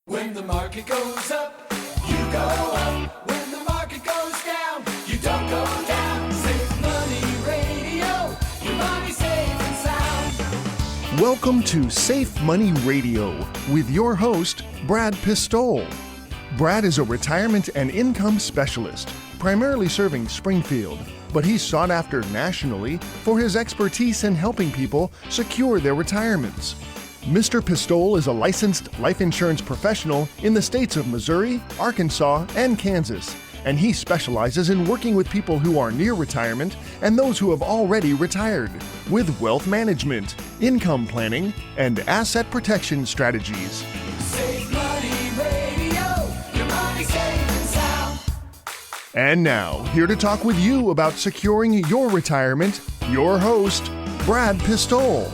When the market goes up, you go up. When the market goes down, you don't go down. Save Money Radio, your money safe and sound. Welcome to Safe Money Radio with your host, Brad Pistole. Brad is a retirement and income specialist, primarily serving Springfield, but he's sought after nationally for his expertise in helping people secure their retirements. Mr. Pistole is a licensed life insurance professional in the states of Missouri, Arkansas, and Kansas, and he specializes in working with people who are near retirement and those who have already retired with wealth management, income planning, and asset protection strategies. Save Money Radio, your money safe and sound. And now, here to talk with you about securing your retirement, your host, Brad Pistole.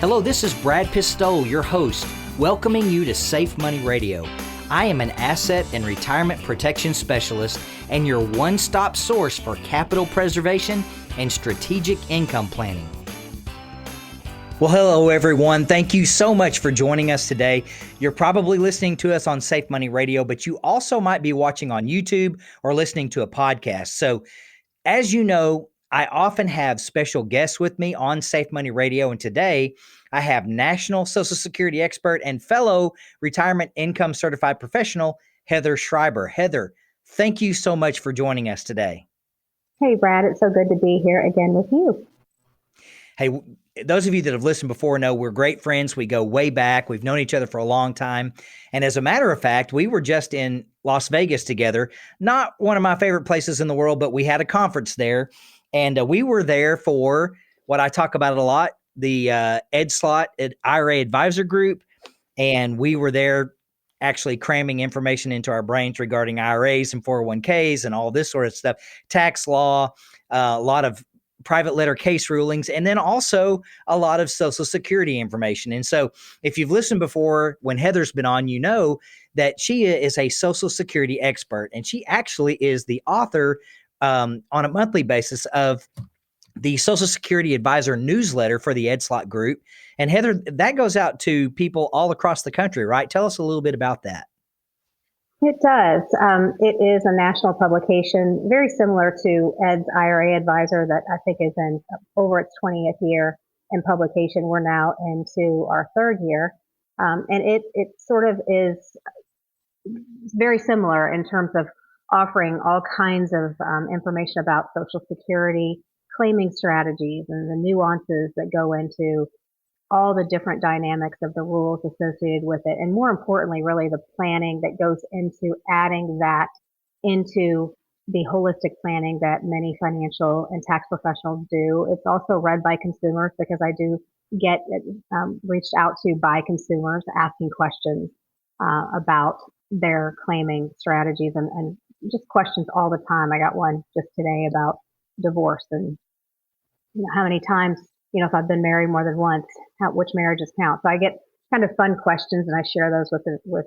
Hello, this is Brad Pistole, your host, welcoming you to Safe Money Radio. I am an asset and retirement protection specialist and your one-stop source for capital preservation and strategic income planning. Well, hello, everyone. Thank you so much for joining us today. You're probably listening to us on Safe Money Radio, but you also might be watching on YouTube or listening to a podcast. So, as you know, I often have special guests with me on Safe Money Radio, and today I have national Social Security expert and fellow retirement income certified professional, Heather Schreiber. Heather, thank you so much for joining us today. Hey, Brad, it's so good to be here again with you. Hey, those of you that have listened before know we're great friends. We go way back. We've known each other for a long time. And as a matter of fact, we were just in Las Vegas together, not one of my favorite places in the world, but we had a conference there. And we were there for what I talk about a lot, the EdSlot IRA Advisor Group. And we were there actually cramming information into our brains regarding IRAs and 401ks and all this sort of stuff, tax law, a lot of private letter case rulings, and then also a lot of Social Security information. And so if you've listened before, when Heather's been on, you know that she is a Social Security expert, and she actually is the author on a monthly basis of the Social Security Advisor newsletter for the EdSlot group. And Heather, that goes out to people all across the country, right? Tell us a little bit about that. It does. It is a national publication, very similar to Ed's IRA Advisor that I think is in over its 20th year in publication. We're now into our third year. And it sort of is very similar in terms of offering all kinds of information about Social Security, claiming strategies, and the nuances that go into all the different dynamics of the rules associated with it. And more importantly, really the planning that goes into adding that into the holistic planning that many financial and tax professionals do. It's also read by consumers because I do get reached out to by consumers asking questions about their claiming strategies and just questions all the time. I got one just today about divorce and how many times, if I've been married more than once, which marriages count. So I get kind of fun questions and I share those with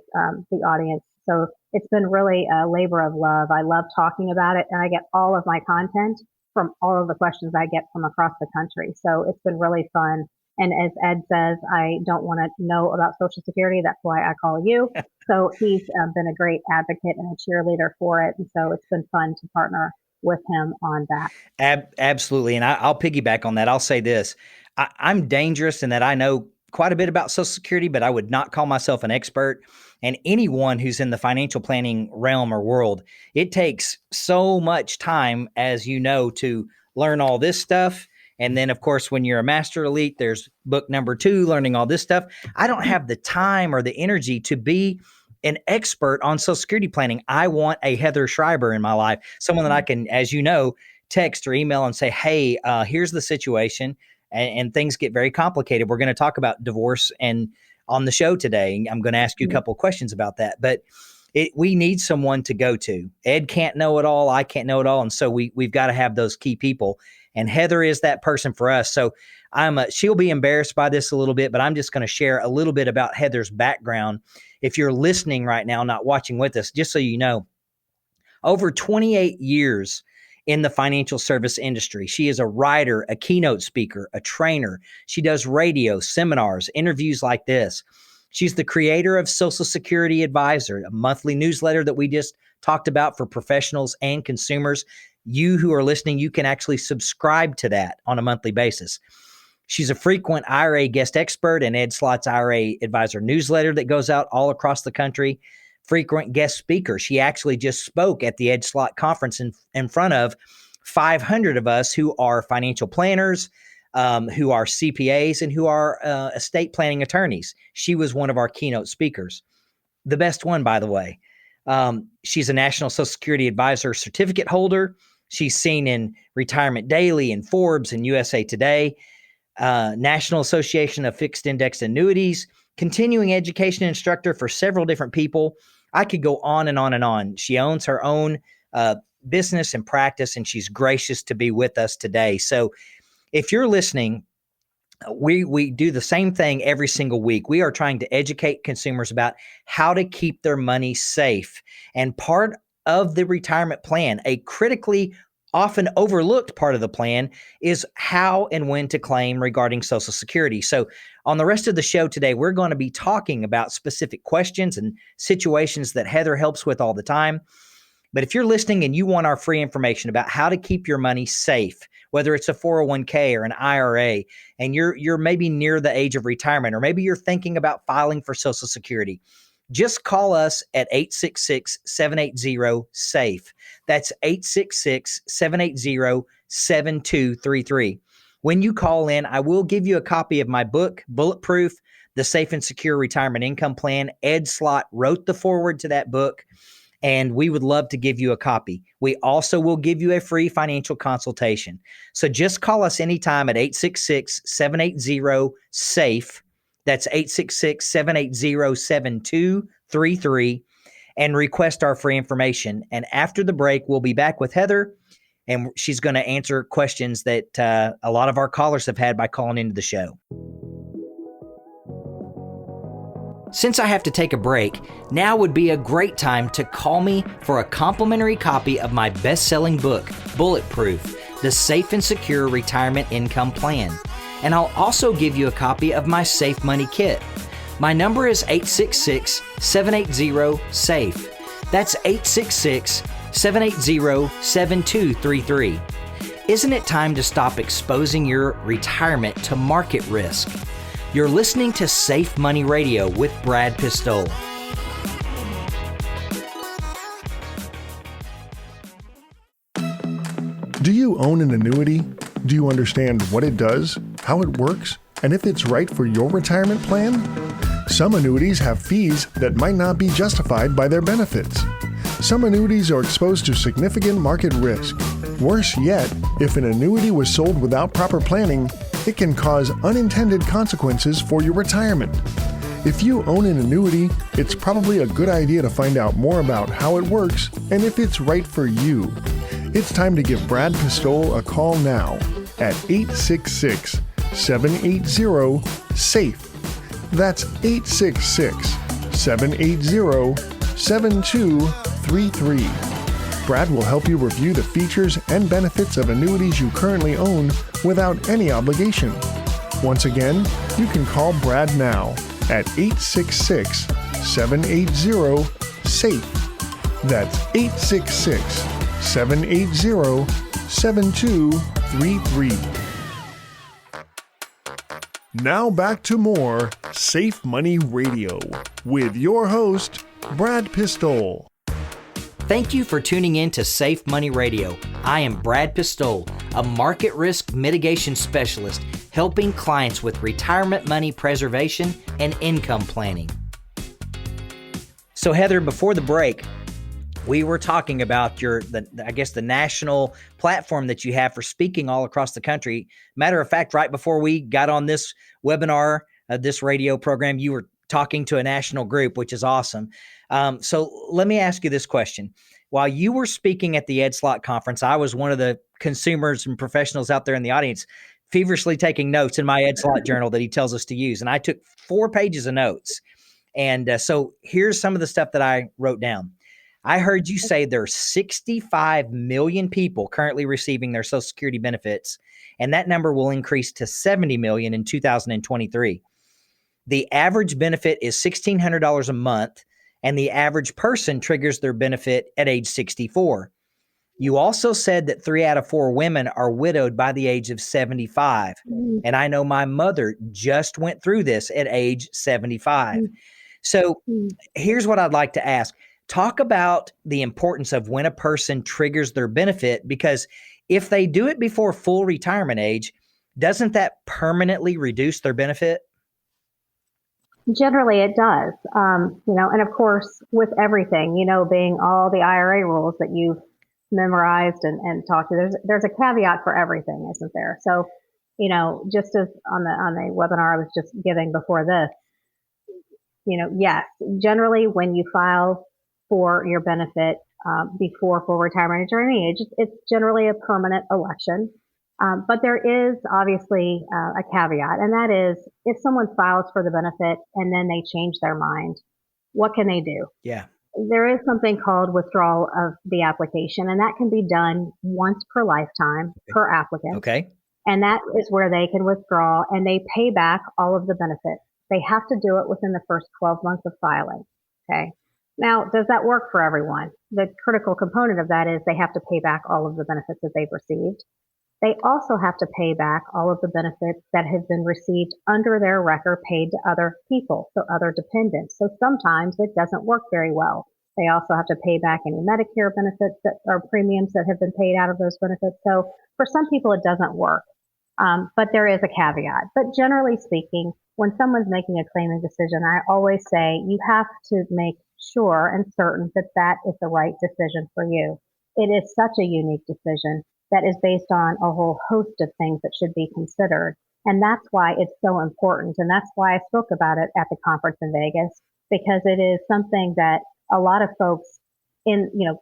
the audience. So it's been really a labor of love. I love talking about it, and I get all of my content from all of the questions I get from across the country. So it's been really fun. And as Ed says, I don't want to know about Social Security. That's why I call you. So he's been a great advocate and a cheerleader for it. And so it's been fun to partner with him on that. Absolutely. And I'll piggyback on that. I'll say this. I'm dangerous in that I know quite a bit about Social Security, but I would not call myself an expert. And anyone who's in the financial planning realm or world, it takes so much time, as you know, to learn all this stuff. And then, of course, when you're a master elite, there's book number 2, learning all this stuff. I don't have the time or the energy to be an expert on Social Security planning. I want a Heather Schreiber in my life, someone that I can, as you know, text or email and say, hey, here's the situation. And things get very complicated. We're going to talk about divorce and on the show today. I'm going to ask you a couple of questions about that. But we need someone to go to. Ed can't know it all. I can't know it all. And so we've got to have those key people. And Heather is that person for us. So she'll be embarrassed by this a little bit, but I'm just going to share a little bit about Heather's background. If you're listening right now, not watching with us, just so you know, over 28 years in the financial service industry. She is a writer, a keynote speaker, a trainer. She does radio, seminars, interviews like this. She's the creator of Social Security Advisor, a monthly newsletter that we just talked about for professionals and consumers. You who are listening, you can actually subscribe to that on a monthly basis. She's a frequent IRA guest expert in Ed Slott's IRA Advisor newsletter that goes out all across the country. Frequent guest speaker. She actually just spoke at the Ed Slott conference in front of 500 of us who are financial planners, who are CPAs, and who are estate planning attorneys. She was one of our keynote speakers. The best one, by the way. She's a National Social Security Advisor certificate holder. She's seen in Retirement Daily and Forbes and USA Today, National Association of Fixed Index Annuities, continuing education instructor for several different people. I could go on and on and on. She owns her own business and practice, and she's gracious to be with us today. So if you're listening, we do the same thing every single week. We are trying to educate consumers about how to keep their money safe. And part of the retirement plan, a critically often overlooked part of the plan, is how and when to claim regarding Social Security. So on the rest of the show today, we're going to be talking about specific questions and situations that Heather helps with all the time. But if you're listening and you want our free information about how to keep your money safe, whether it's a 401k or an IRA, and you're maybe near the age of retirement, or maybe you're thinking about filing for Social Security, just call us at 866-780-SAFE. That's 866-780-7233. When you call in, I will give you a copy of my book, Bulletproof, The Safe and Secure Retirement Income Plan. Ed Slott wrote the foreword to that book, and we would love to give you a copy. We also will give you a free financial consultation. So just call us anytime at 866-780-SAFE. That's 866-780-7233, and request our free information. And after the break, we'll be back with Heather, and she's going to answer questions that a lot of our callers have had by calling into the show. Since I have to take a break, now would be a great time to call me for a complimentary copy of my best-selling book, Bulletproof, The Safe and Secure Retirement Income Plan. And I'll also give you a copy of my Safe Money Kit. My number is 866-780-SAFE. That's 866-780-7233. Isn't it time to stop exposing your retirement to market risk? You're listening to Safe Money Radio with Brad Pistole. Do you own an annuity? Do you understand what it does, how it works, and if it's right for your retirement plan? Some annuities have fees that might not be justified by their benefits. Some annuities are exposed to significant market risk. Worse yet, if an annuity was sold without proper planning, it can cause unintended consequences for your retirement. If you own an annuity, it's probably a good idea to find out more about how it works and if it's right for you. It's time to give Brad Pistole a call now at 866-780-SAFE. That's 866-780-7233. Brad will help you review the features and benefits of annuities you currently own without any obligation. Once again, you can call Brad now at 866-780-SAFE. That's 866-780-7233. Now back to more Safe Money Radio with your host, Brad Pistole. Thank you for tuning in to Safe Money Radio. I am Brad Pistole, a market risk mitigation specialist helping clients with retirement money preservation and income planning. So Heather, before the break, we were talking about the national platform that you have for speaking all across the country. Matter of fact, right before we got on this webinar, this radio program, you were talking to a national group, which is awesome. So let me ask you this question. While you were speaking at the Ed Slott conference, I was one of the consumers and professionals out there in the audience feverishly taking notes in my Ed Slott journal that he tells us to use. And I took 4 pages of notes. And so here's some of the stuff that I wrote down. I heard you say there's 65 million people currently receiving their Social Security benefits, and that number will increase to 70 million in 2023. The average benefit is $1,600 a month, and the average person triggers their benefit at age 64. You also said that 3 out of 4 women are widowed by the age of 75. Mm, And I know my mother just went through this at age 75. mm, So mm. here's what I'd like to ask. Talk about the importance of when a person triggers their benefit, because if they do it before full retirement age, doesn't that permanently reduce their benefit? Generally, it does. And of course, with everything, being all the IRA rules that you've memorized and talked to, there's a caveat for everything, isn't there? So, just as on the webinar I was just giving before this, yes, generally when you file for your benefit before full retirement age or any age, it's generally a permanent election. But there is obviously a caveat, and that is if someone files for the benefit and then they change their mind, what can they do? Yeah. There is something called withdrawal of the application, and that can be done once per lifetime per applicant. Okay. And that is where they can withdraw and they pay back all of the benefits. They have to do it within the first 12 months of filing. Okay. Now, does that work for everyone? The critical component of that is they have to pay back all of the benefits that they've received. They also have to pay back all of the benefits that have been received under their record paid to other people, so other dependents. So sometimes it doesn't work very well. They also have to pay back any Medicare benefits that are premiums that have been paid out of those benefits. So for some people, it doesn't work. But there is a caveat. But generally speaking, when someone's making a claiming decision, I always say you have to make sure and certain that that is the right decision for you. It is such a unique decision that is based on a whole host of things that should be considered. And that's why it's so important. And that's why I spoke about it at the conference in Vegas, because it is something that a lot of folks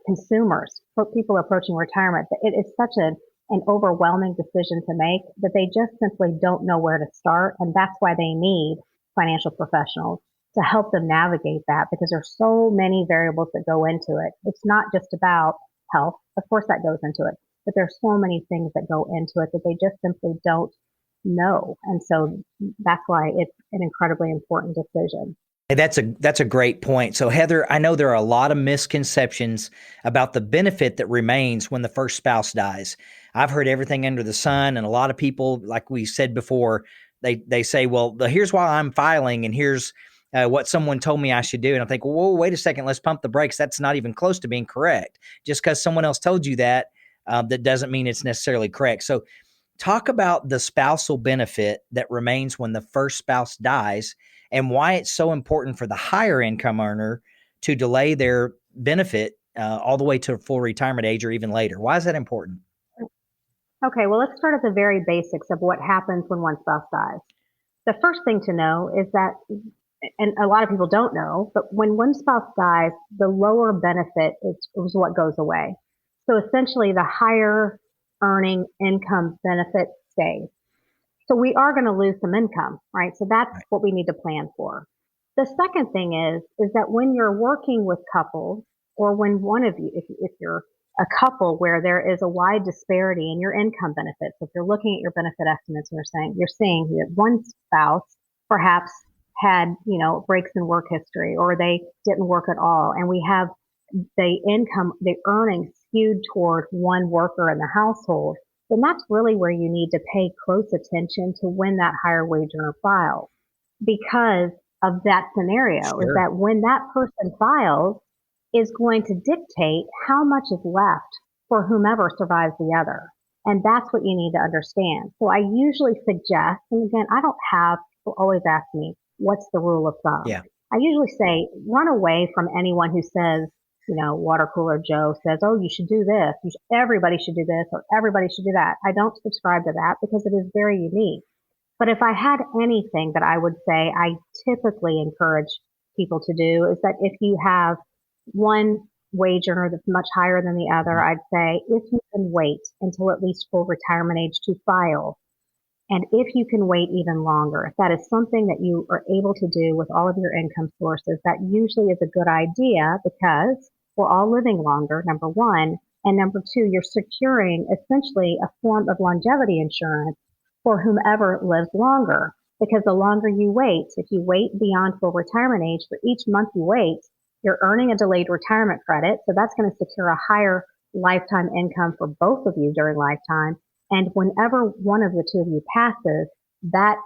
consumers, people approaching retirement, it is such an overwhelming decision to make that they just simply don't know where to start. And that's why they need financial professionals to help them navigate that, because there's so many variables that go into it. It's not just about health. Of course, that goes into it, but there's so many things that go into it that they just simply don't know. And so that's why it's an incredibly important decision. Hey, that's a great point. So Heather, I know there are a lot of misconceptions about the benefit that remains when the first spouse dies. I've heard everything under the sun, and a lot of people, like we said before, they say, well, here's why I'm filing, and here's what someone told me I should do. And I think, whoa, wait a second, let's pump the brakes. That's not even close to being correct. Just because someone else told you that, that doesn't mean it's necessarily correct. So talk about the spousal benefit that remains when the first spouse dies, and why it's so important for the higher income earner to delay their benefit all the way to full retirement age or even later. Why is that important? Okay, well, let's start at the very basics of what happens when one spouse dies. The first thing to know is that, and a lot of people don't know, but when one spouse dies, the lower benefit is what goes away. So essentially, the higher earning income benefit stays. So we are going to lose some income, right? So that's what we need to plan for. The second thing is that when you're working with couples, or when one of you, if you're a couple where there is a wide disparity in your income benefits, if you're looking at your benefit estimates and you're seeing that one spouse perhaps had, breaks in work history, or they didn't work at all, and we have the earnings skewed toward one worker in the household, then that's really where you need to pay close attention to when that higher wage earner files. Because of that scenario, is that when that person files is going to dictate how much is left for whomever survives the other. And that's what you need to understand. So I usually suggest, and again, people always ask me, what's the rule of thumb? Yeah. I usually say, run away from anyone who says, Water Cooler Joe says, oh, you should do this. Everybody should do this, or everybody should do that. I don't subscribe to that because it is very unique. But if I had anything that I would say I typically encourage people to do is that if you have one wage earner that's much higher than the other, I'd say if you can wait until at least full retirement age to file, and if you can wait even longer, if that is something that you are able to do with all of your income sources, that usually is a good idea, because we're all living longer, number one. And number two, you're securing essentially a form of longevity insurance for whomever lives longer. Because the longer you wait, if you wait beyond full retirement age, for each month you wait, you're earning a delayed retirement credit. So that's going to secure a higher lifetime income for both of you during lifetime. And whenever one of the two of you passes, that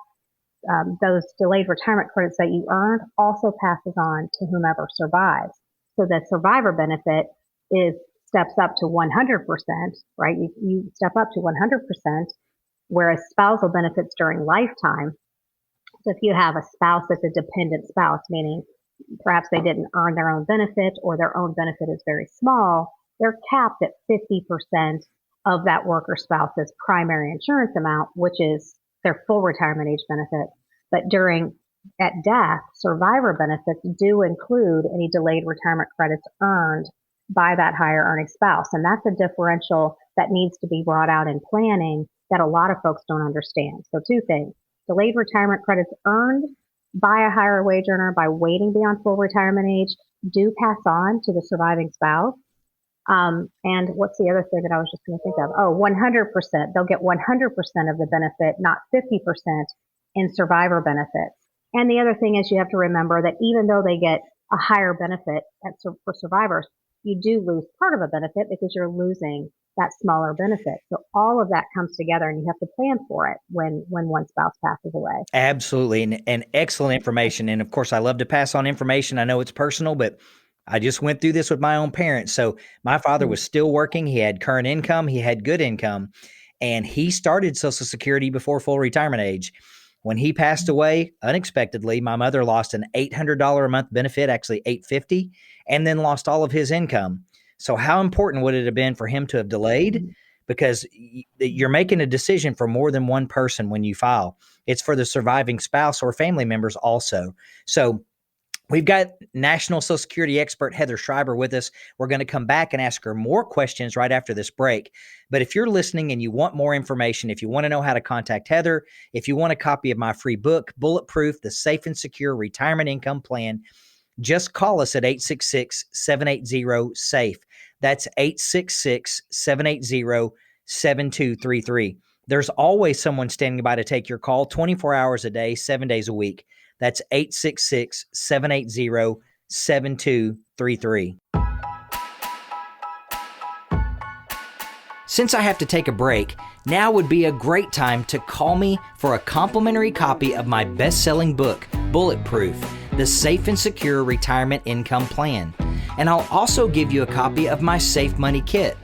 those delayed retirement credits that you earned also passes on to whomever survives. So the survivor benefit steps up to 100%, right? You step up to 100%, whereas spousal benefits during lifetime. So if you have a spouse that's a dependent spouse, meaning perhaps they didn't earn their own benefit or their own benefit is very small, they're capped at 50% of that worker spouse's primary insurance amount, which is their full retirement age benefit. But at death, survivor benefits do include any delayed retirement credits earned by that higher earning spouse. And that's a differential that needs to be brought out in planning that a lot of folks don't understand. So two things: delayed retirement credits earned by a higher wage earner by waiting beyond full retirement age do pass on to the surviving spouse. And what's the other thing that I was just going to think of? Oh, 100%. They'll get 100% of the benefit, not 50% in survivor benefits. And the other thing is you have to remember that even though they get a higher benefit for survivors, you do lose part of a benefit because you're losing that smaller benefit. So all of that comes together and you have to plan for it when one spouse passes away. Absolutely. And excellent information. And of course, I love to pass on information. I know it's personal, but I just went through this with my own parents. So my father was still working. He had current income. He had good income. And he started Social Security before full retirement age. When he passed away unexpectedly, my mother lost an $800 a month benefit, actually $850, and then lost all of his income. So how important would it have been for him to have delayed? Because you're making a decision for more than one person when you file. It's for the surviving spouse or family members also. So we've got National Social Security expert Heather Schreiber with us. We're going to come back and ask her more questions right after this break. But if you're listening and you want more information, if you want to know how to contact Heather, if you want a copy of my free book, Bulletproof, the Safe and Secure Retirement Income Plan, just call us at 866-780-SAFE. That's 866-780-7233. There's always someone standing by to take your call 24 hours a day, 7 days a week. That's 866-780-7233. Since I have to take a break, now would be a great time to call me for a complimentary copy of my best-selling book, Bulletproof, the Safe and Secure Retirement Income Plan. And I'll also give you a copy of my Safe Money Kit.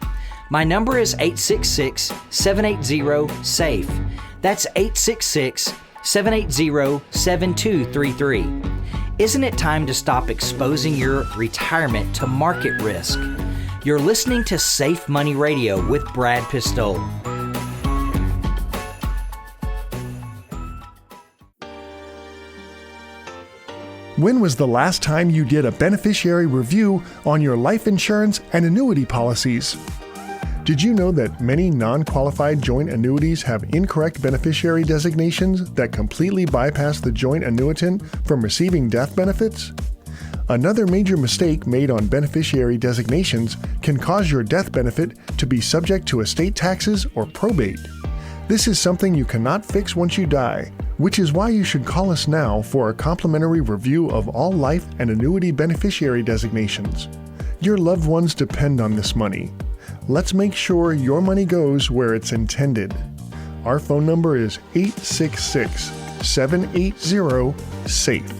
My number is 866-780-SAFE. That's 866-780-7233. Isn't it time to stop exposing your retirement to market risk? You're listening to Safe Money Radio with Brad Pistole. When was the last time you did a beneficiary review on your life insurance and annuity policies? Did you know that many non-qualified joint annuities have incorrect beneficiary designations that completely bypass the joint annuitant from receiving death benefits? Another major mistake made on beneficiary designations can cause your death benefit to be subject to estate taxes or probate. This is something you cannot fix once you die, which is why you should call us now for a complimentary review of all life and annuity beneficiary designations. Your loved ones depend on this money. Let's make sure your money goes where it's intended. Our phone number is 866-780-SAFE.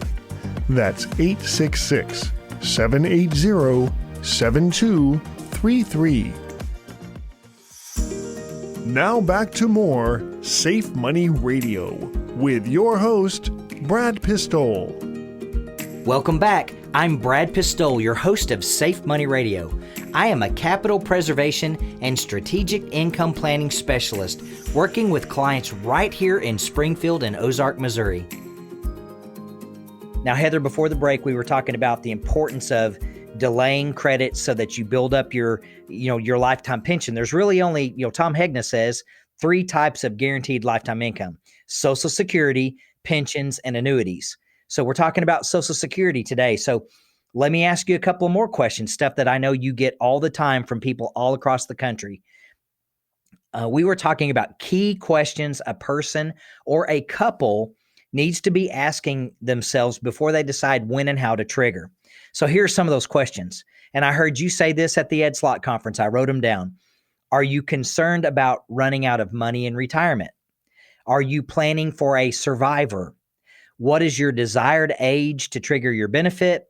That's 866-780-7233. Now back to more Safe Money Radio with your host, Brad Pistole. Welcome back. I'm Brad Pistole, your host of Safe Money Radio. I am a capital preservation and strategic income planning specialist working with clients right here in Springfield and Ozark, Missouri. Now, Heather, before the break, we were talking about the importance of delaying credits so that you build up your lifetime pension. There's really only, Tom Hegna says, 3 types of guaranteed lifetime income: Social Security, pensions, and annuities. So we're talking about Social Security today. So Let me ask you a couple more questions, stuff that I know you get all the time from people all across the country. We were talking about key questions a person or a couple needs to be asking themselves before they decide when and how to trigger. So here's some of those questions. And I heard you say this at the Ed Slot conference. I wrote them down. Are you concerned about running out of money in retirement? Are you planning for a survivor? What is your desired age to trigger your benefit?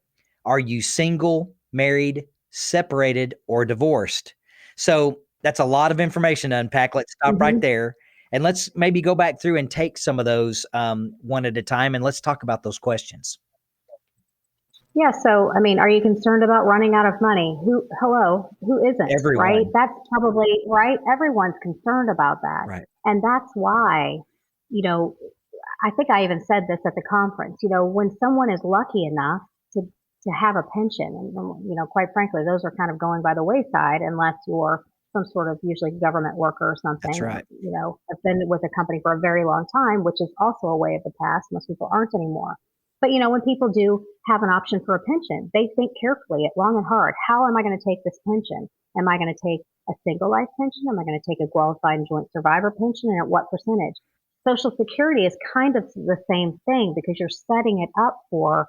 Are you single, married, separated, or divorced? So that's a lot of information to unpack. Let's stop right there. And let's maybe go back through and take some of those one at a time. And let's talk about those questions. Yeah. So, I mean, are you concerned about running out of money? Who isn't? Everyone. Right? That's probably right. Everyone's concerned about that. Right. And that's why, I think I even said this at the conference, when someone is lucky enough to have a pension, and, quite frankly, those are kind of going by the wayside unless you're some sort of usually government worker or something. That's right. Have been with a company for a very long time, which is also a way of the past. Most people aren't anymore. But, when people do have an option for a pension, they think carefully, long and hard. How am I going to take this pension? Am I going to take a single life pension? Am I going to take a qualified joint survivor pension? And at what percentage? Social Security is kind of the same thing because you're setting it up for,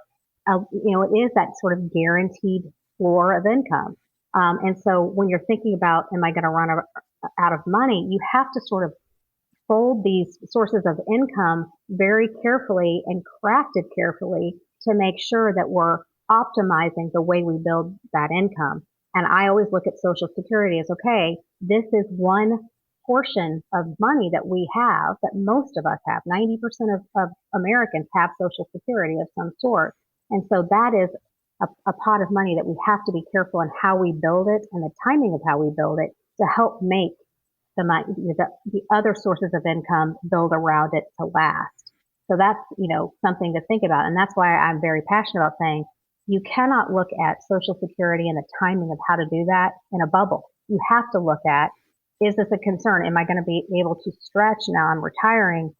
it is that sort of guaranteed floor of income. And so when you're thinking about, am I going to run out of money? You have to sort of fold these sources of income very carefully and craft it carefully to make sure that we're optimizing the way we build that income. And I always look at Social Security as, okay, this is one portion of money that we have, that most of us have. 90% of Americans have Social Security of some sort. And so that is a pot of money that we have to be careful in how we build it and the timing of how we build it to help make the other sources of income build around it to last. So that's, something to think about. And that's why I'm very passionate about saying you cannot look at Social Security and the timing of how to do that in a bubble. You have to look at, is this a concern? Am I going to be able to stretch now I'm retiring?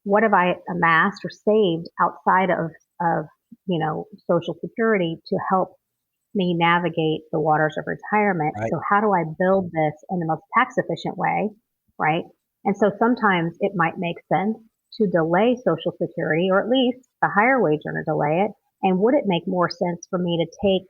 What have I amassed or saved outside of Social Security to help me navigate the waters of retirement? Right. So how do I build this in the most tax efficient way? Right. And so sometimes it might make sense to delay Social Security, or at least the higher wage earner delay it. And would it make more sense for me to take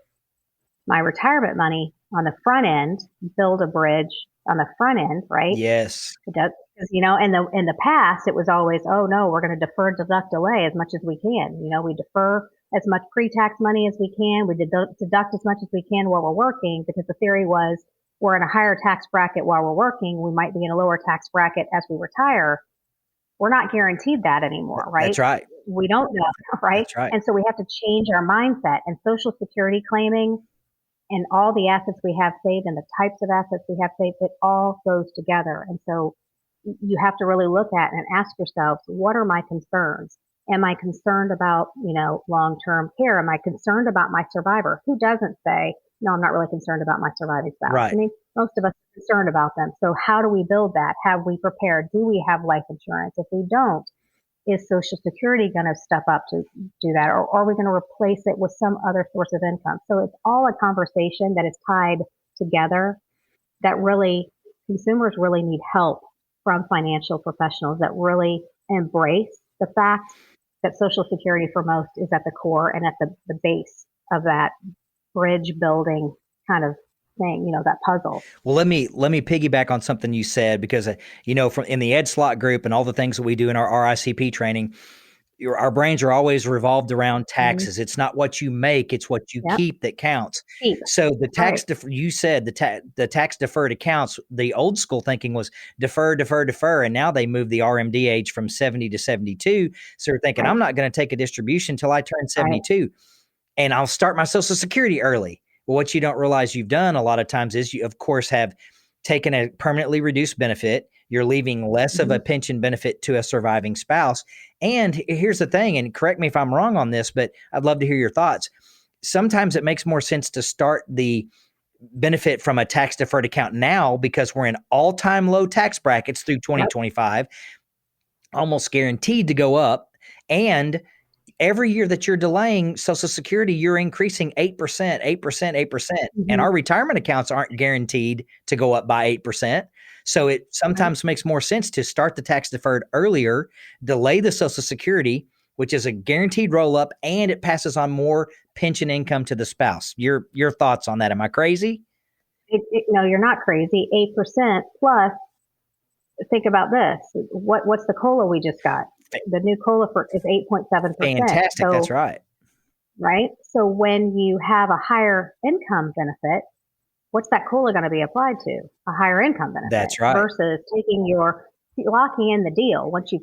my retirement money on the front end, build a bridge on the front end, right? Yes. It does, because, in the past, it was always, oh no, we're going to defer, deduct, delay as much as we can. We defer as much pre-tax money as we can. We deduct as much as we can while we're working, because the theory was we're in a higher tax bracket while we're working. We might be in a lower tax bracket as we retire. We're not guaranteed that anymore, right? That's right. We don't know, right? That's right. And so we have to change our mindset, and Social Security claiming and all the assets we have saved and the types of assets we have saved, it all goes together. And so you have to really look at and ask yourselves, what are my concerns? Am I concerned about, long-term care? Am I concerned about my survivor? Who doesn't say, no, I'm not really concerned about my surviving spouse? Right. I mean, most of us are concerned about them. So how do we build that? Have we prepared? Do we have life insurance? If we don't, is Social Security going to step up to do that? Or are we going to replace it with some other source of income? So it's all a conversation that is tied together, that really consumers really need help from financial professionals that really embrace the fact that Social Security for most is at the core and at the base of that bridge building kind of thing, that puzzle. Well, let me piggyback on something you said, because from in the Ed Slot group and all the things that we do in our RICP training, our brains are always revolved around taxes. It's not what you make, it's what you keep that counts. So the tax, you said the tax deferred accounts, the old school thinking was defer, defer, defer. And now they moved the RMD age from 70 to 72. So they're thinking, I'm not going to take a distribution until I turn 72 and I'll start my Social Security early. Well, what you don't realize you've done a lot of times is you, of course, have taken a permanently reduced benefit. You're leaving less of a pension benefit to a surviving spouse. And here's the thing, and correct me if I'm wrong on this, but I'd love to hear your thoughts. Sometimes it makes more sense to start the benefit from a tax deferred account now, because we're in all-time low tax brackets through 2025, almost guaranteed to go up. And every year that you're delaying Social Security, you're increasing 8%, 8%, 8%. And our retirement accounts aren't guaranteed to go up by 8%. So it sometimes makes more sense to start the tax deferred earlier, delay the Social Security, which is a guaranteed roll up, and it passes on more pension income to the spouse. Your thoughts on that? Am I crazy? No, you're not crazy. 8% plus. Think about this. What's the COLA we just got? The new COLA is 8.7%. Fantastic. So, that's right. Right. So when you have a higher income benefit, what's that COLA going to be applied to? A higher income benefit. That's right. Versus locking in the deal. Once you've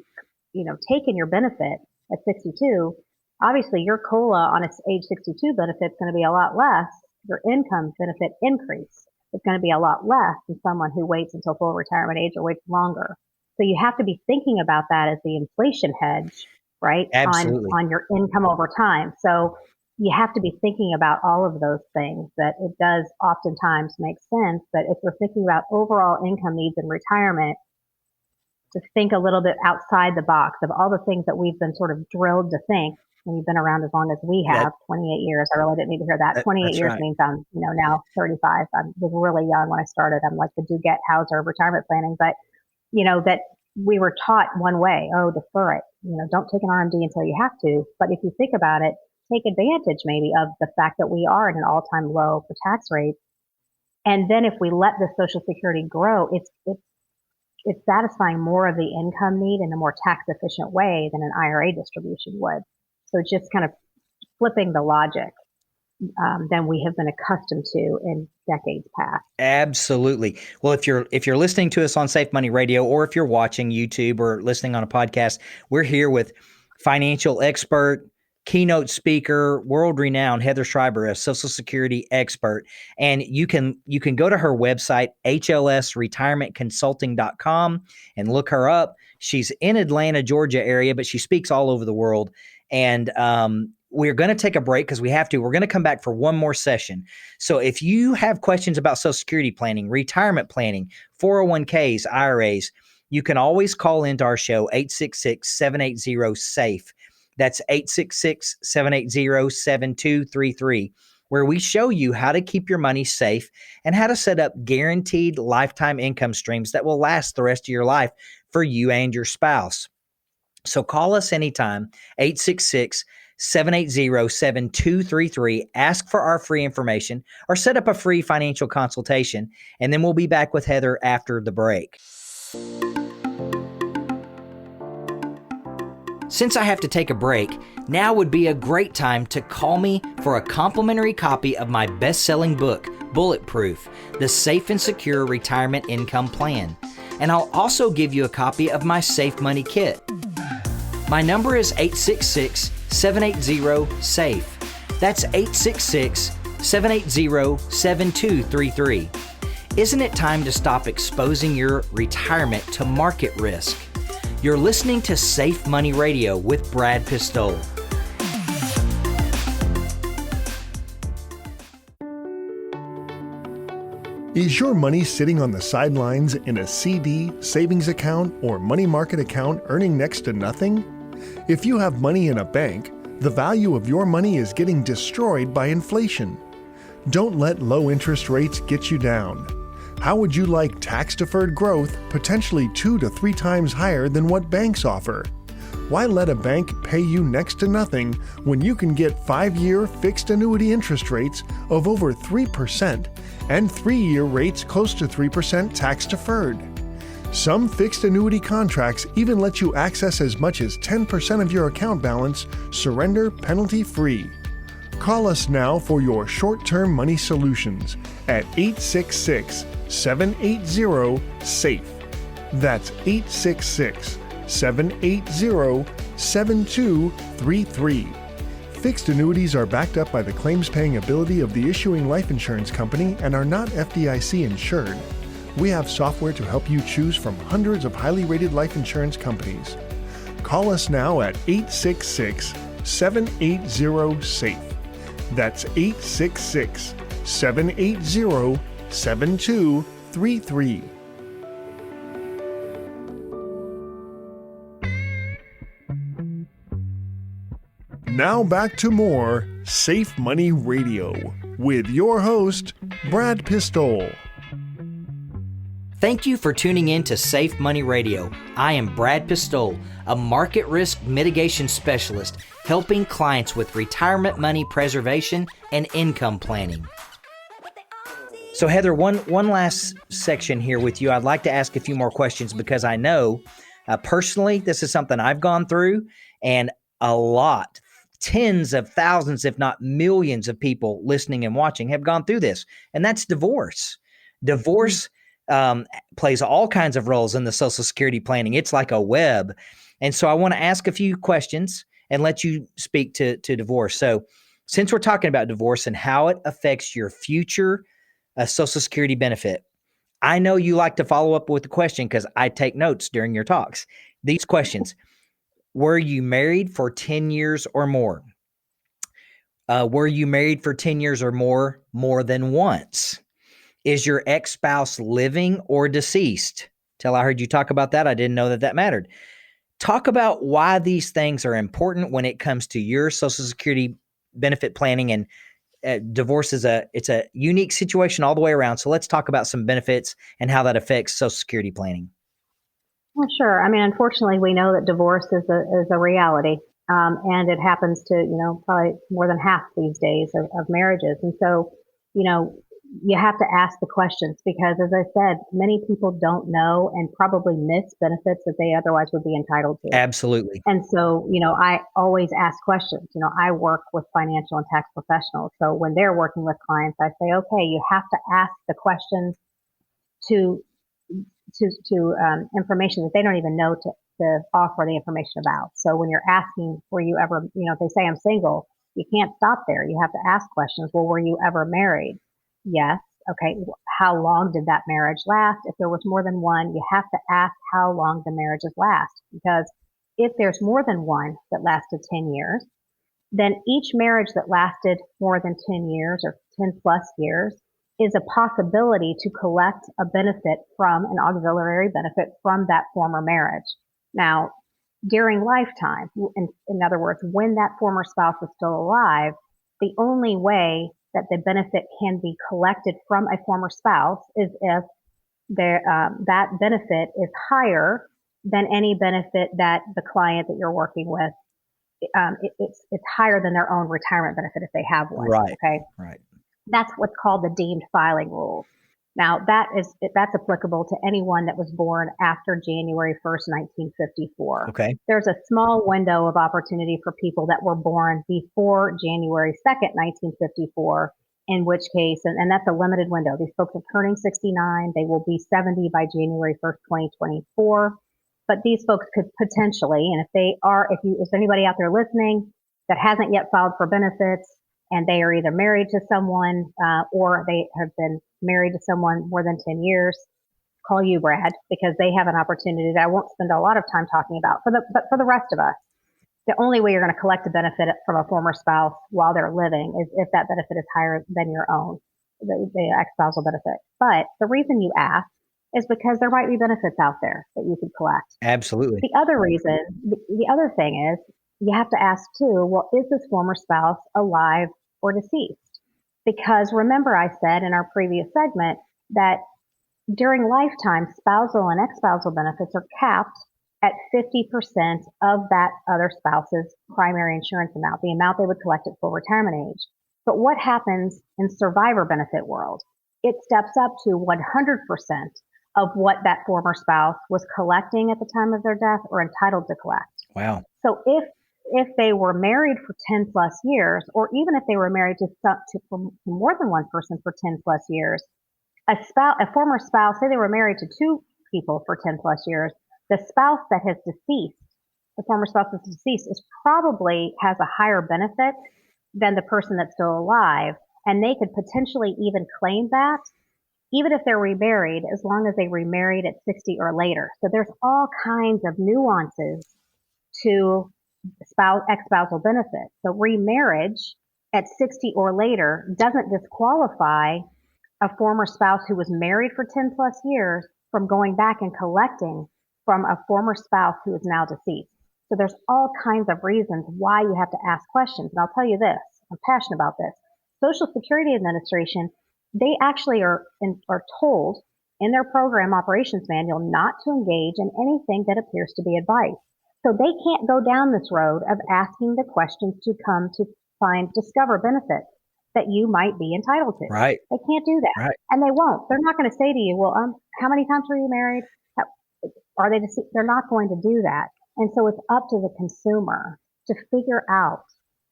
taken your benefit at 62, obviously your COLA on its age 62 benefit is going to be a lot less. Your income benefit increase is going to be a lot less than someone who waits until full retirement age or waits longer. So you have to be thinking about that as the inflation hedge, right? Absolutely. On your income over time. So you have to be thinking about all of those things. That it does oftentimes make sense that if we're thinking about overall income needs in retirement, to think a little bit outside the box of all the things that we've been sort of drilled to think. When you've been around as long as we have, 28 years. I really didn't need to hear that. 28 years right. means I'm, now 35. I was really young when I started. I'm like the Duget Hauser of retirement planning, but that we were taught one way. Oh, defer it. Don't take an RMD until you have to. But if you think about it, take advantage maybe of the fact that we are at an all-time low for tax rates. And then if we let the Social Security grow, it's satisfying more of the income need in a more tax efficient way than an IRA distribution would. So just kind of flipping the logic than we have been accustomed to in decades past. Absolutely. Well, if you're listening to us on Safe Money Radio, or if you're watching YouTube or listening on a podcast, we're here with financial expert, keynote speaker, world-renowned Heather Schreiber, a Social Security expert. And you can go to her website, hlsretirementconsulting.com, and look her up. She's in Atlanta, Georgia area, but she speaks all over the world. And we're going to take a break because we have to. We're going to come back for one more session. So if you have questions about Social Security planning, retirement planning, 401ks, IRAs, you can always call into our show, 866-780-SAFE. That's 866-780-7233, where we show you how to keep your money safe and how to set up guaranteed lifetime income streams that will last the rest of your life for you and your spouse. So call us anytime, 866-780-7233. Ask for our free information or set up a free financial consultation, and then we'll be back with Heather after the break. Since I have to take a break, now would be a great time to call me for a complimentary copy of my best-selling book, Bulletproof, The Safe and Secure Retirement Income Plan. And I'll also give you a copy of my Safe Money Kit. My number is 866-780-SAFE. That's 866-780-7233. Isn't it time to stop exposing your retirement to market risk? You're listening to Safe Money Radio with Brad Pistole. Is your money sitting on the sidelines in a CD, savings account, or money market account earning next to nothing? If you have money in a bank, the value of your money is getting destroyed by inflation. Don't let low interest rates get you down. How would you like tax-deferred growth potentially 2 to 3 times higher than what banks offer? Why let a bank pay you next to nothing when you can get 5-year fixed annuity interest rates of over 3% and 3-year rates close to 3% tax-deferred? Some fixed annuity contracts even let you access as much as 10% of your account balance, surrender penalty-free. Call us now for your short-term money solutions at 866-780-SAFE. That's 866-780-7233. Fixed annuities are backed up by the claims-paying ability of the issuing life insurance company and are not FDIC insured. We have software to help you choose from hundreds of highly rated life insurance companies. Call us now at 866-780-SAFE. That's 866-780-7233. Now back to more Safe Money Radio with your host, Brad Pistole. Thank you for tuning in to Safe Money Radio. I am Brad Pistole, a market risk mitigation specialist helping clients with retirement money preservation and income planning. So Heather, one last section here with you. I'd like to ask a few more questions because I know personally this is something I've gone through, and a lot, tens of thousands, if not millions of people listening and watching have gone through this, and that's divorce. Divorce plays all kinds of roles in the Social Security planning. It's like a web. And so I want to ask a few questions and let you speak to divorce. So since we're talking about divorce and how it affects your future Social Security benefit, I know you like to follow up with the question because I take notes during your talks. These questions: were you married for 10 years or more? Were you married for 10 years or more than once? Is your ex-spouse living or deceased? Till I heard you talk about that, I didn't know that mattered. Talk about why these things are important when it comes to your Social Security benefit planning. And divorce it's a unique situation all the way around. So let's talk about some benefits and how that affects Social Security planning. Well, sure. I mean, unfortunately, we know that divorce is a reality, and it happens to probably more than half these days of marriages. And so, you have to ask the questions because, as I said, many people don't know and probably miss benefits that they otherwise would be entitled to. Absolutely. And so, I always ask questions. I work with financial and tax professionals. So when they're working with clients, I say, okay, you have to ask the questions to information that they don't even know to offer the information about. So when you're asking, were you ever, if they say I'm single, you can't stop there. You have to ask questions. Well, were you ever married? Yes. Okay. How long did that marriage last? If there was more than one, you have to ask how long the marriages last, because if there's more than one that lasted 10 years, then each marriage that lasted more than 10 years or 10 plus years is a possibility to collect a benefit from an auxiliary benefit from that former marriage. Now, during lifetime, in other words, when that former spouse is still alive, the only way that the benefit can be collected from a former spouse is if that benefit is higher than any benefit that the client that you're working with, it's higher than their own retirement benefit if they have one. Right. Okay. Right. That's what's called the deemed filing rule. Now that's applicable to anyone that was born after January 1st, 1954. Okay. There's a small window of opportunity for people that were born before January 2nd, 1954, in which case, and that's a limited window. These folks are turning 69. They will be 70 by January 1st, 2024. But these folks could potentially, and if anybody out there listening that hasn't yet filed for benefits, and they are either married to someone or they have been married to someone more than 10 years, call you, Brad, because they have an opportunity that I won't spend a lot of time talking about. But for the rest of us, the only way you're going to collect a benefit from a former spouse while they're living is if that benefit is higher than your own, the ex-spousal benefit. But the reason you ask is because there might be benefits out there that you could collect. Absolutely. The other thing is, you have to ask too, well, is this former spouse alive or deceased? Because remember I said in our previous segment that during lifetime, spousal and ex-spousal benefits are capped at 50% of that other spouse's primary insurance amount, the amount they would collect at full retirement age. But what happens in survivor benefit world? It steps up to 100% of what that former spouse was collecting at the time of their death or entitled to collect. Wow. So if they were married for 10 plus years, or even if they were married to more than one person for 10 plus years, a former spouse, say they were married to two people for 10 plus years, the spouse that has deceased, the former spouse that's deceased, probably has a higher benefit than the person that's still alive, and they could potentially even claim that, even if they're remarried, as long as they remarried at 60 or later. So there's all kinds of nuances to ex-spousal benefits. So remarriage at 60 or later doesn't disqualify a former spouse who was married for 10 plus years from going back and collecting from a former spouse who is now deceased. So there's all kinds of reasons why you have to ask questions. And I'll tell you this, I'm passionate about this. Social Security Administration, they actually are told in their program operations manual not to engage in anything that appears to be advice. So they can't go down this road of asking the questions to come to discover benefits that you might be entitled to. Right. They can't do that. Right. And they won't. They're not going to say to you, well, how many times were you married? Are they? They're not going to do that. And so it's up to the consumer to figure out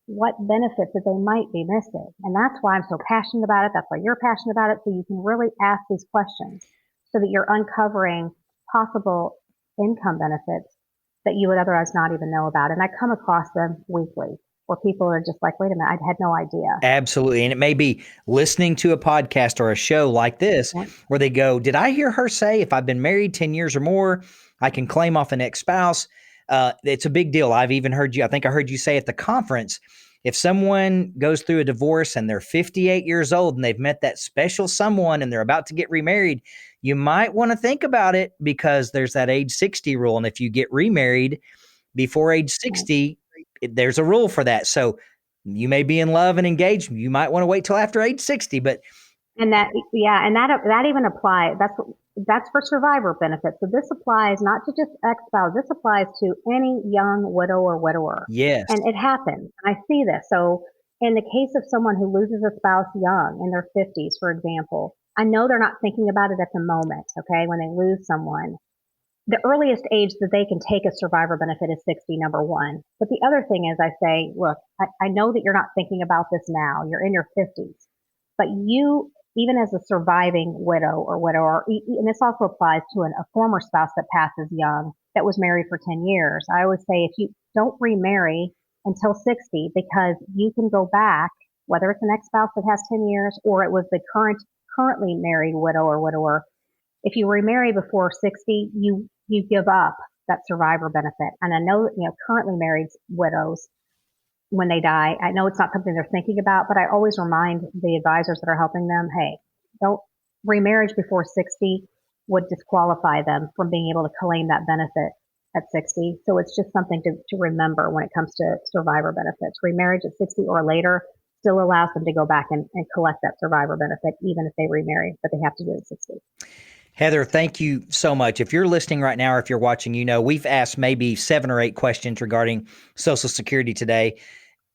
what benefits that they might be missing. And that's why I'm so passionate about it. That's why you're passionate about it. So you can really ask these questions so that you're uncovering possible income benefits that you would otherwise not even know about. And I come across them weekly where people are just like, wait a minute, I had no idea. Absolutely. And it may be listening to a podcast or a show like this where they go, did I hear her say if I've been married 10 years or more, I can claim off an ex-spouse? It's a big deal. I've even heard you, I think I heard you say at the conference, if someone goes through a divorce and they're 58 years old and they've met that special someone and they're about to get remarried, you might want to think about it because there's that age 60 rule. And if you get remarried before age 60, there's a rule for that. So you may be in love and engaged. You might want to wait till after age 60, but. And that even applies. That's for survivor benefits. So this applies not to just ex-spouse. This applies to any young widow or widower. Yes. And it happens. I see this. So in the case of someone who loses a spouse young in their 50s, for example, I know they're not thinking about it at the moment. Okay. When they lose someone, the earliest age that they can take a survivor benefit is 60, number one. But the other thing is I say, look, I know that you're not thinking about this now. You're in your 50s, but you, even as a surviving widow or widower, and this also applies to a former spouse that passes young, that was married for 10 years. I always say if you don't remarry until 60, because you can go back, whether it's an ex-spouse that has 10 years or it was the currently married widow or widower, if you remarry before 60, you give up that survivor benefit. And I know, currently married widows, when they die, I know it's not something they're thinking about, but I always remind the advisors that are helping them, hey, don't remarriage before 60 would disqualify them from being able to claim that benefit at 60. So it's just something to remember when it comes to survivor benefits. Remarriage at 60 or later still allows them to go back and collect that survivor benefit, even if they remarry, but they have to do it at 60. Heather, thank you so much. If you're listening right now, or if you're watching, we've asked maybe 7 or 8 questions regarding Social Security today.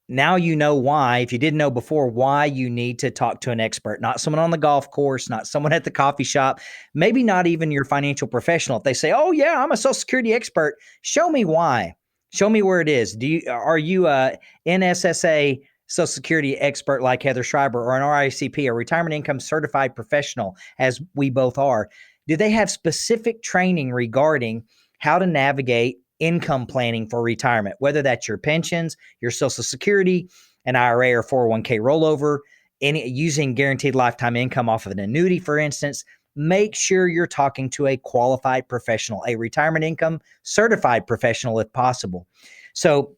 Now you know why, if you didn't know before, why you need to talk to an expert, not someone on the golf course, not someone at the coffee shop, maybe not even your financial professional. If they say, oh yeah, I'm a Social Security expert, show me why. Show me where it is. Are you a NSSA Social Security expert like Heather Schreiber, or an RICP, a retirement income certified professional, as we both are? Do they have specific training regarding how to navigate income planning for retirement, whether that's your pensions, your Social Security, an IRA or 401k rollover, using guaranteed lifetime income off of an annuity, for instance? Make sure you're talking to a qualified professional, a retirement income certified professional if possible. So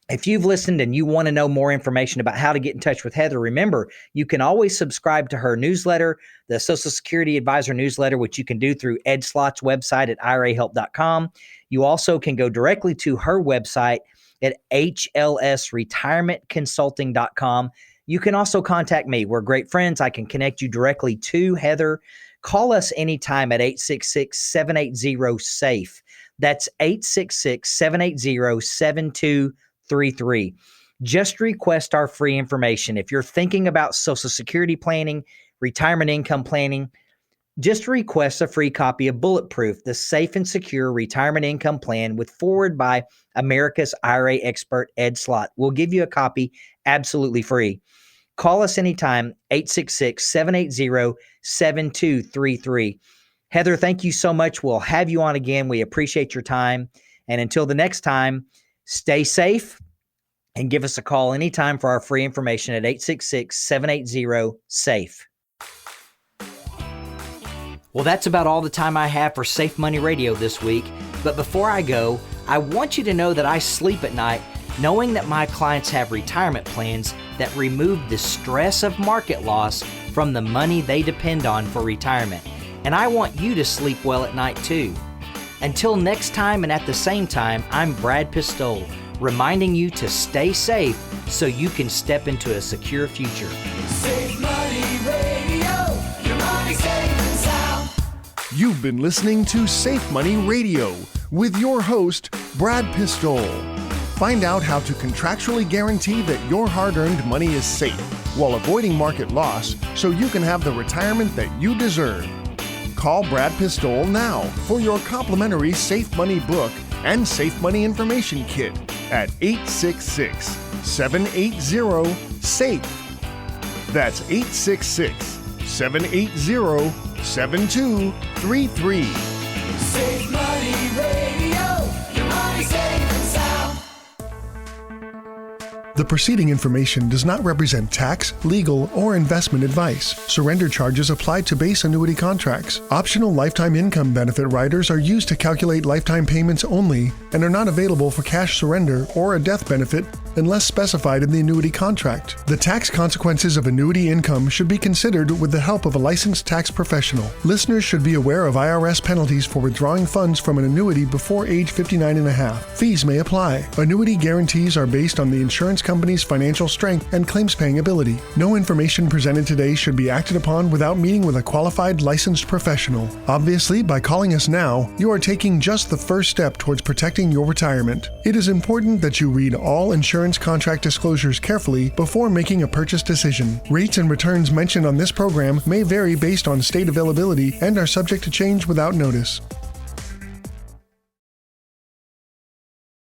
if you've listened and you want to know more information about how to get in touch with Heather, remember, you can always subscribe to her newsletter, the Social Security Advisor newsletter, which you can do through Ed Slott's website at irahelp.com. You also can go directly to her website at hlsretirementconsulting.com. You can also contact me. We're great friends. I can connect you directly to Heather. Call us anytime at 866-780-SAFE. That's 866-780-7233. Just request our free information. If you're thinking about Social Security planning, retirement income planning, just request a free copy of Bulletproof, the safe and secure retirement income plan with forward by America's IRA expert, Ed Slott. We'll give you a copy absolutely free. Call us anytime, 866-780-7233. Heather, thank you so much. We'll have you on again. We appreciate your time. And until the next time, stay safe and give us a call anytime for our free information at 866-780-SAFE. Well, that's about all the time I have for Safe Money Radio this week. But before I go, I want you to know that I sleep at night knowing that my clients have retirement plans that remove the stress of market loss from the money they depend on for retirement. And I want you to sleep well at night too. Until next time and at the same time, I'm Brad Pistole, reminding you to stay safe so you can step into a secure future. Save Money Radio, your money safe and sound. You've been listening to Safe Money Radio with your host, Brad Pistole. Find out how to contractually guarantee that your hard-earned money is safe while avoiding market loss so you can have the retirement that you deserve. Call Brad Pistole now for your complimentary Safe Money book and Safe Money information kit at 866-780-SAFE. That's 866-780-7233. Save Money Radio, your money safe and sound. The preceding information does not represent tax, legal, or investment advice. Surrender charges apply to base annuity contracts. Optional lifetime income benefit riders are used to calculate lifetime payments only and are not available for cash surrender or a death benefit unless specified in the annuity contract. The tax consequences of annuity income should be considered with the help of a licensed tax professional. Listeners should be aware of IRS penalties for withdrawing funds from an annuity before age 59 and a half. Fees may apply. Annuity guarantees are based on the insurance company's financial strength and claims-paying ability. No information presented today should be acted upon without meeting with a qualified licensed professional. Obviously, by calling us now, you are taking just the first step towards protecting your retirement. It is important that you read all insurance contract disclosures carefully before making a purchase decision. Rates and returns mentioned on this program may vary based on state availability and are subject to change without notice.